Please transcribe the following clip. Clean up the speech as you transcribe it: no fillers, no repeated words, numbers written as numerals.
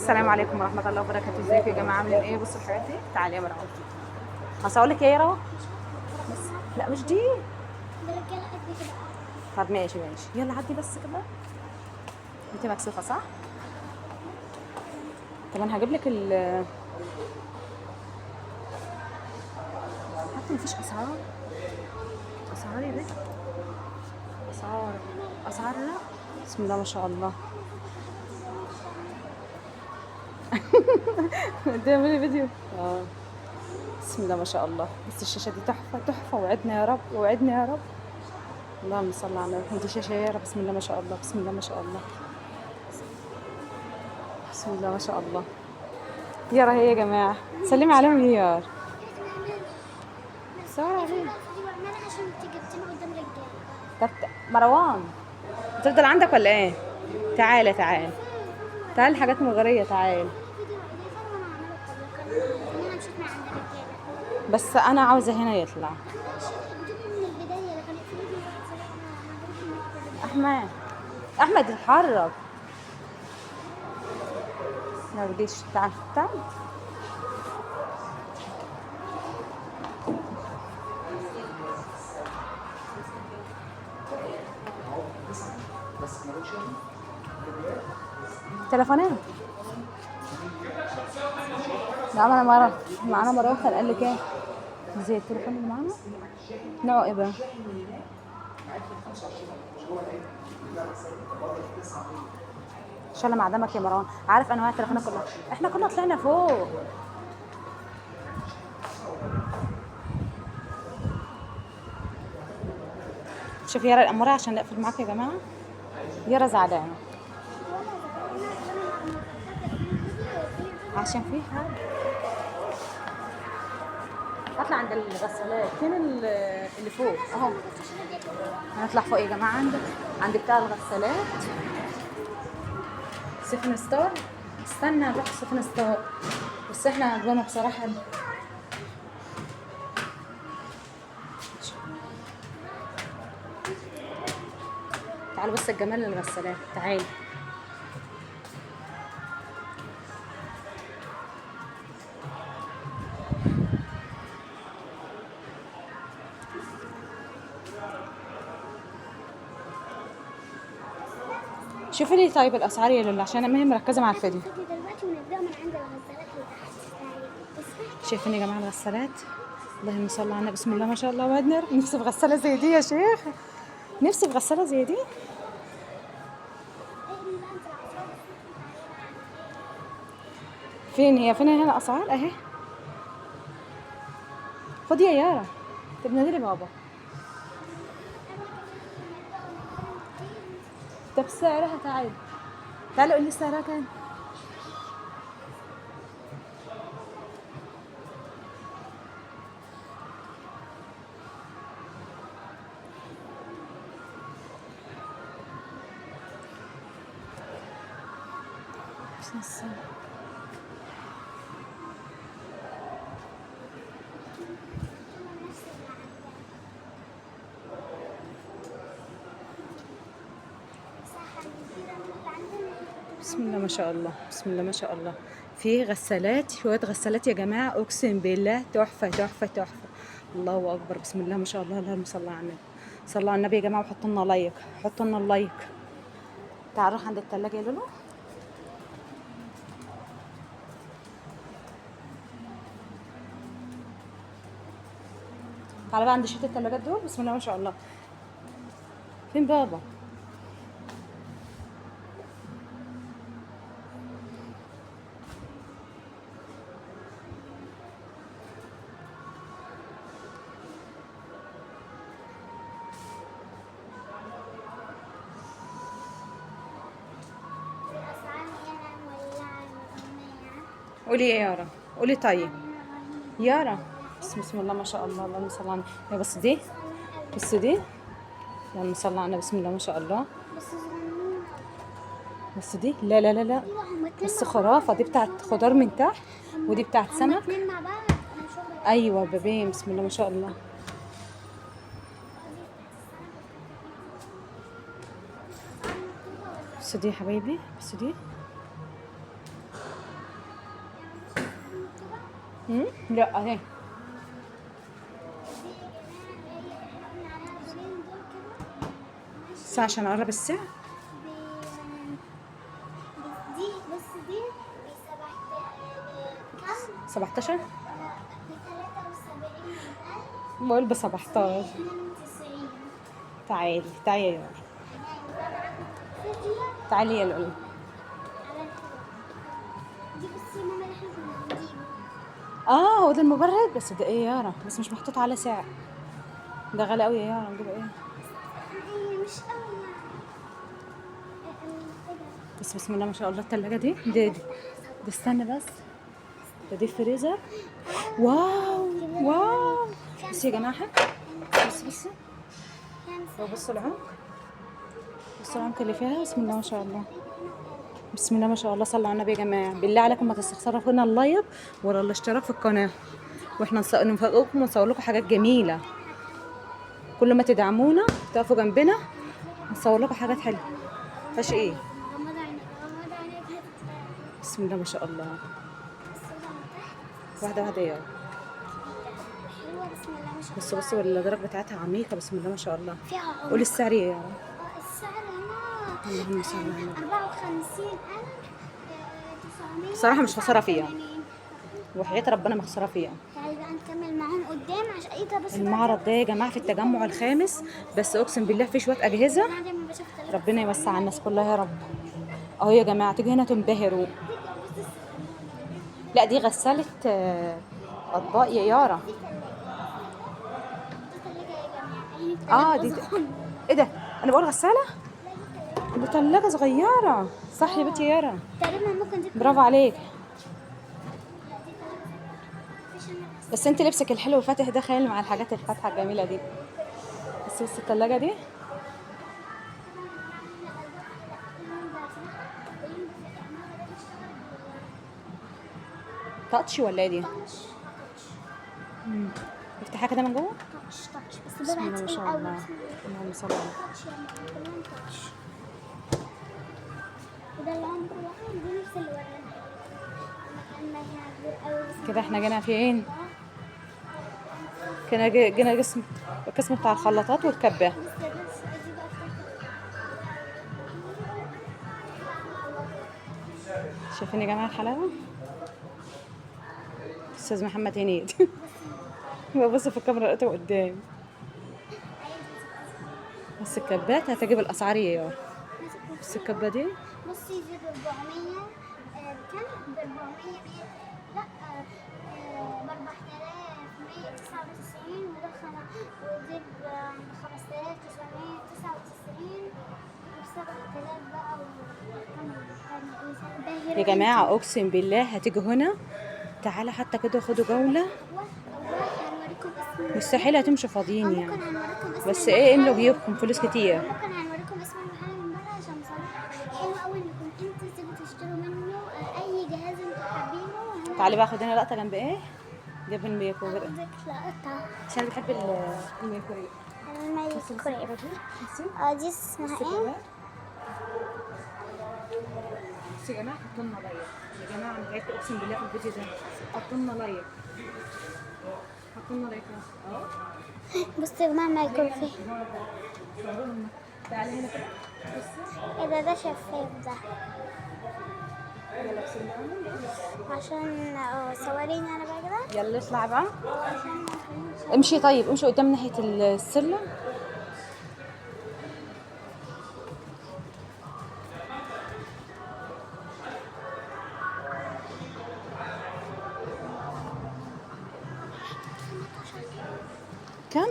السلام عليكم ورحمة الله وبركاته. ازيكم يا جماعة، عاملين ايه؟ بصوا الحاجات دي. تعالي يا مروة. بس اقول لك ايه يا روى؟ بس لا مش دي. الرجاله قد كده. طب ماشي يلا عدي بس كده. انت مكسوفة صح؟ طب انا هجيب لك حتى مفيش اسعار. اسعار يا بنت. اسعار لا. بسم الله ما شاء الله. تعملي فيديو. اه. بسم الله ما شاء الله. بس الشاشة دي تحفة تحفة، وعدنا يا رب وعدنا يا رب. اللهم صل على النبي. دي شاشة يا رب. بسم الله ما شاء الله. بسم الله ما شاء الله. بسم الله ما شاء الله. يارا هي يا جماعة، سلمي عليهم يا يار. صور عليه. عشان انت جبتني قدام رجاله. طب مروان، هتفضل عندك ولا ايه؟ تعالى تعالى تعالى، حاجات مغرية تعالى. انا مشيت مع عند الرجاله. بس انا عاوزة هنا يطلع جبتني من البدايه لكن الفيديو احمد. احمد اتحرك. ما بديش. تعال تعال. تليفونين. لا ما انا معانا مروان كان قال لك ايه؟ زي التليفون اللي معانا نوعه ايه بقى؟ ان شاء الله مع دمك يا مروان. عارف انواع التليفونات كلها. احنا كنا طلعنا فوق. شوف يارا الاموره عشان نقفل معاكم يا جماعه. يارا زعلانه عشان في حاجه. هطلع عند الغسالات. فين اللي فوق اهو. هنطلع فوق يا جماعه عند بتاع الغسالات. سفن ستار. استنى نروح سفن ستار. بس احنا عجبنا بصراحه. تعالوا بس الجمال للغسالات. تعالي. شوفي لي طيب الاسعار يا لولا عشان انا مركزه مع الفيديو. دلوقتي ونبدا من عند الغسالات لتحت. شايفين يا جماعه الغسالات؟ اللهم صل على النبي. بسم الله ما شاء الله. ودنر نفسي في غساله زي دي يا شيخ. نفسي في غساله زي دي. فين هي؟ فين هنا اسعار اهي. خدي يا يارا. طب نادي بابا. طب سعرها تعالي. تعالي قولي سعرها كام. بسم الله ما شاء الله. بسم الله ما شاء الله. في غسالات، شوية غسالات يا جماعة أقسم بالله تحفة تحفة تحفة. الله أكبر. بسم الله ما شاء الله. اللهم صل على النبي. صلوا على النبي يا جماعة وحطوا لنا لايك. حطوا لنا اللايك. تعالوا عند التلاجة يا لولو. تعالى بقى عند شوية التلاجات دول. بسم الله ما شاء الله. فين بابا؟ قولي يا يارا. قولي طيب يارا. بسم الله ما شاء الله. اللهم صل على النبي. بص دي. بص دي. اللهم صل على النبي. بسم الله ما شاء الله. بس دي لا لا لا لا. بس خرافة. دي بتاعت خضار من تحت ودي بتاعت سمك. ايوه بابين. بسم الله ما شاء الله. بس دي يا حبايبي. بس دي لا اهي. بس عشان اقرب السعر. دي بس دي كم؟ 17. ب 73,000 بقول ب 17. 92. تعالي تعالي يا يارا. تعالي يا لؤلؤ. دي بصي ماما اللي احنا كنا بنجيبه. هو ده المبرد، بس ده ايه يا يارا؟ بس مش محطوط على سعر. ده غالي قوي يا يارا، نجيب ايه؟ هي مش قوي يعني. ايه ده؟ بس بسم الله ما شاء الله التلاجة دي استنى بس. دي الفريزر. واو واو. بصي يا جماعة، بصي لو بصوا العمق، بصوا العمق اللي فيها. بسم الله ما شاء الله، بسم الله ما شاء الله. صلوا على النبي يا جماعة، بالله عليكم ما تستخسروا فينا اللايك ولا الاشتراك في القناة، واحنا نفاجئكم ونصور لكم حاجات جميلة. كل ما تدعمونا تقفوا جنبنا نصور لكم حاجات حلوة. مفيهاش ايه. غمض عينك غمض عينك بسم الله ما شاء الله. واحدة واحدة يا. حلوة بسم الله ما شاء الله. بصوا الدرجة بتاعتها عميقة. بسم الله ما شاء الله. فيها عمق. قولي السعر يا يارا. السعر هنا اللهم صل على النبي. 54,900. بصراحة مش خسارة فيها، وحياة ربنا ما خسارة فيها. تعالي بقى نكمل معاهم قدام عشان ايه ده. بس المعرض ده يا جماعة في التجمع الخامس، بس اقسم بالله في شوية أجهزة انا دايما بشوف ربنا يوسع على الناس كلها يا رب. اهو يا جماعة تيجي هنا تنبهروا. لا دي غسالة أطباق يا يارا. دي ايه ده؟ انا بقول غسالة؟ دي تلاجة صغيرة. صح يا بنتي يا يارا، تقريبا ممكن دي برافو عليك. بس انت لبسك الحلو الفاتح ده خيال مع الحاجات الفاتحة الجميلة دي. بس التلاجة دي تاتش ولا ايه دي؟ افتحها كده من جوه. تاتش بس بسم الله ببعت ما شاء الاول. الله. اللهم صل على النبي. تاتش يعني كلهم تاتش. وده العمر واحد دي نفس اللي ورانا. المكان ده كبير قوي. كده احنا جينا فين؟ جينا القسم بتاع الخلاطات والكبة. شايفين يا جماعة الحلاوة؟ استاذ محمد هنيد. ببص في الكاميرا لقيته قدام. بس الكبات هتجيب الاسعار يا يارا. بس الكبة دي بصي دي ب 400. بكام؟ ب 400. لا ب 4199. ودي ب 5999 و 7000 بقى. يا جماعة اقسم بالله هتيجوا هنا. تعالى حتى كده خدوا جولة. مستحيل هتمشوا فاضيين يعني. بس ايه املوا جيوبكم فلوس كتير. ممكن هنوريكم اسم المحل من بره عشان بصراحه حلو قوي انكم انتوا تيجوا تشتروا منه اي جهاز انتوا حابينه. تعالي بقى خدينا لقطة جنب ايه؟ جنب الميكروويف. عندك لقطه عشان بتحب الميكروويف. الميكرويف. دي اسمها ايه؟ بس يا جماعة حطوا لنا لايك. يا جماعة انا تعبت اقسم بالله في الفيديو ده. حطوا لنا لايك. حطوا لنا لايك اهو. بصوا يا جماعه الميكرويف. تعالي هنا كده. ايه ده شفاف ده. عشان صوريني انا بقى كده. يلا اطلع بقى. عشان امشي طيب، امشي قدام ناحية السلم. كم؟